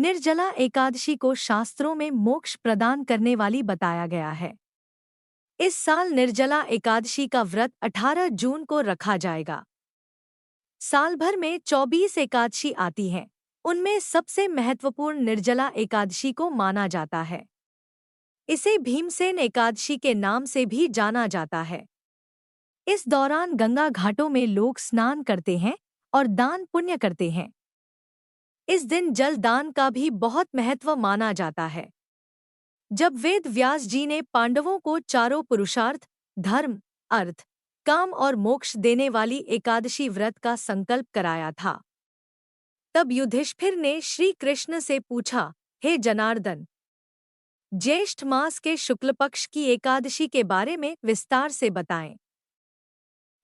निर्जला एकादशी को शास्त्रों में मोक्ष प्रदान करने वाली बताया गया है। इस साल निर्जला एकादशी का व्रत 18 जून को रखा जाएगा। साल भर में 24 एकादशी आती हैं। उनमें सबसे महत्वपूर्ण निर्जला एकादशी को माना जाता है। इसे भीमसेन एकादशी के नाम से भी जाना जाता है। इस दौरान गंगा घाटों में लोग स्नान करते हैं और दान पुण्य करते हैं। इस दिन जल दान का भी बहुत महत्व माना जाता है। जब वेद व्यास जी ने पांडवों को चारों पुरुषार्थ, धर्म, अर्थ, काम और मोक्ष देने वाली एकादशी व्रत का संकल्प कराया था, तब युधिष्ठिर ने श्री कृष्ण से पूछा, हे जनार्दन, ज्येष्ठ मास के शुक्ल पक्ष की एकादशी के बारे में विस्तार से बताएं।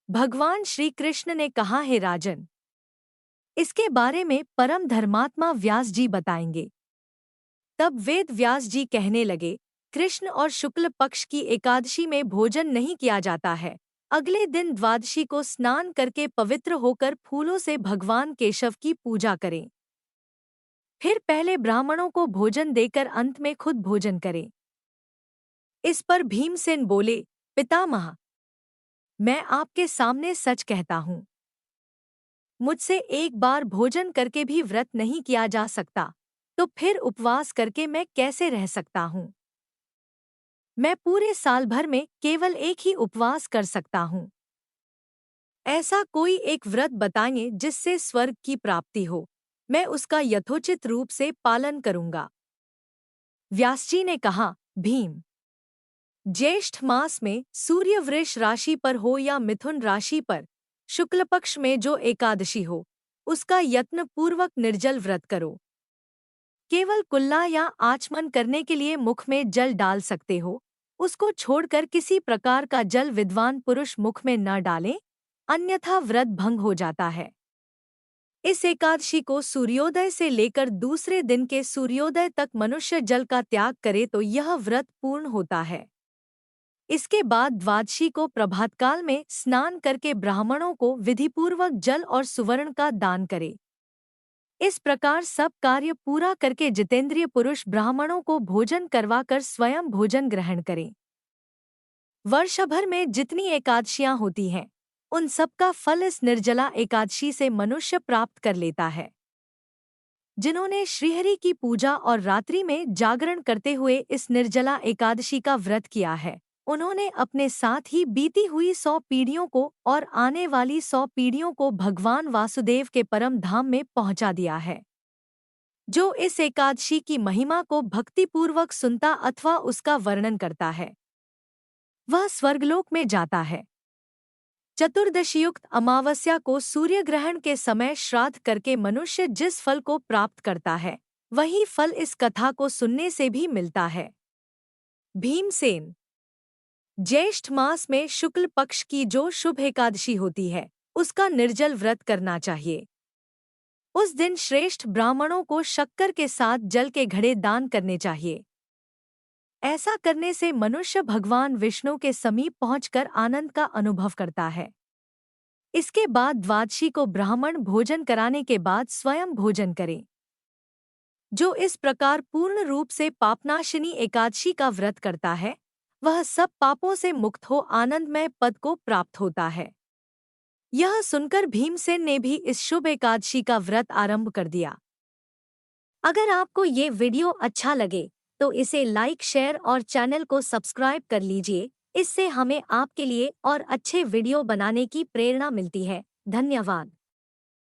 भगवान श्री कृष्ण ने कहा, हे राजन, इसके बारे में परम धर्मात्मा व्यास जी बताएंगे। तब वेद व्यास जी कहने लगे, कृष्ण और शुक्ल पक्ष की एकादशी में भोजन नहीं किया जाता है। अगले दिन द्वादशी को स्नान करके पवित्र होकर फूलों से भगवान केशव की पूजा करें। फिर पहले ब्राह्मणों को भोजन देकर अंत में खुद भोजन करें। इस पर भीमसेन बोले, पितामह, मैं आपके सामने सच कहता हूँ, मुझसे एक बार भोजन करके भी व्रत नहीं किया जा सकता, तो फिर उपवास करके मैं कैसे रह सकता हूँ? मैं पूरे साल भर में केवल एक ही उपवास कर सकता हूँ। ऐसा कोई एक व्रत बताइए जिससे स्वर्ग की प्राप्ति हो, मैं उसका यथोचित रूप से पालन करूँगा। व्यासजी ने कहा, भीम, ज्येष्ठ मास में सूर्य वृष राशि पर हो या मिथुन राशि पर शुक्ल पक्ष में जो एकादशी हो, उसका यत्न पूर्वक निर्जल व्रत करो। केवल कुल्ला या आचमन करने के लिए मुख में जल डाल सकते हो, उसको छोड़कर किसी प्रकार का जल विद्वान पुरुष मुख में न डालें, अन्यथा व्रत भंग हो जाता है। इस एकादशी को सूर्योदय से लेकर दूसरे दिन के सूर्योदय तक मनुष्य जल का त्याग करे तो यह व्रत पूर्ण होता है। इसके बाद द्वादशी को प्रभातकाल में स्नान करके ब्राह्मणों को विधिपूर्वक जल और सुवर्ण का दान करे। इस प्रकार सब कार्य पूरा करके जितेंद्रिय पुरुष ब्राह्मणों को भोजन करवाकर स्वयं भोजन ग्रहण करें। वर्ष भर में जितनी एकादशियां होती हैं, उन सब का फल इस निर्जला एकादशी से मनुष्य प्राप्त कर लेता है। जिन्होंने श्रीहरि की पूजा और रात्रि में जागरण करते हुए इस निर्जला एकादशी का व्रत किया है, उन्होंने अपने साथ ही बीती हुई 100 पीढ़ियों को और आने वाली 100 पीढ़ियों को भगवान वासुदेव के परम धाम में पहुंचा दिया है। जो इस एकादशी की महिमा को भक्तिपूर्वक सुनता अथवा उसका वर्णन करता है, वह स्वर्गलोक में जाता है। चतुर्दशीयुक्त अमावस्या को सूर्य ग्रहण के समय श्राद्ध करके मनुष्य जिस फल को प्राप्त करता है, वही फल इस कथा को सुनने से भी मिलता है। भीमसेन, ज्येष्ठ मास में शुक्ल पक्ष की जो शुभ एकादशी होती है, उसका निर्जल व्रत करना चाहिए। उस दिन श्रेष्ठ ब्राह्मणों को शक्कर के साथ जल के घड़े दान करने चाहिए। ऐसा करने से मनुष्य भगवान विष्णु के समीप पहुंचकर आनंद का अनुभव करता है। इसके बाद द्वादशी को ब्राह्मण भोजन कराने के बाद स्वयं भोजन करें। जो इस प्रकार पूर्ण रूप से पापनाशिनी एकादशी का व्रत करता है, वह सब पापों से मुक्त हो आनंदमय पद को प्राप्त होता है। यह सुनकर भीमसेन ने भी इस शुभ एकादशी का व्रत आरंभ कर दिया। अगर आपको ये वीडियो अच्छा लगे तो इसे लाइक, शेयर और चैनल को सब्सक्राइब कर लीजिए। इससे हमें आपके लिए और अच्छे वीडियो बनाने की प्रेरणा मिलती है। धन्यवाद।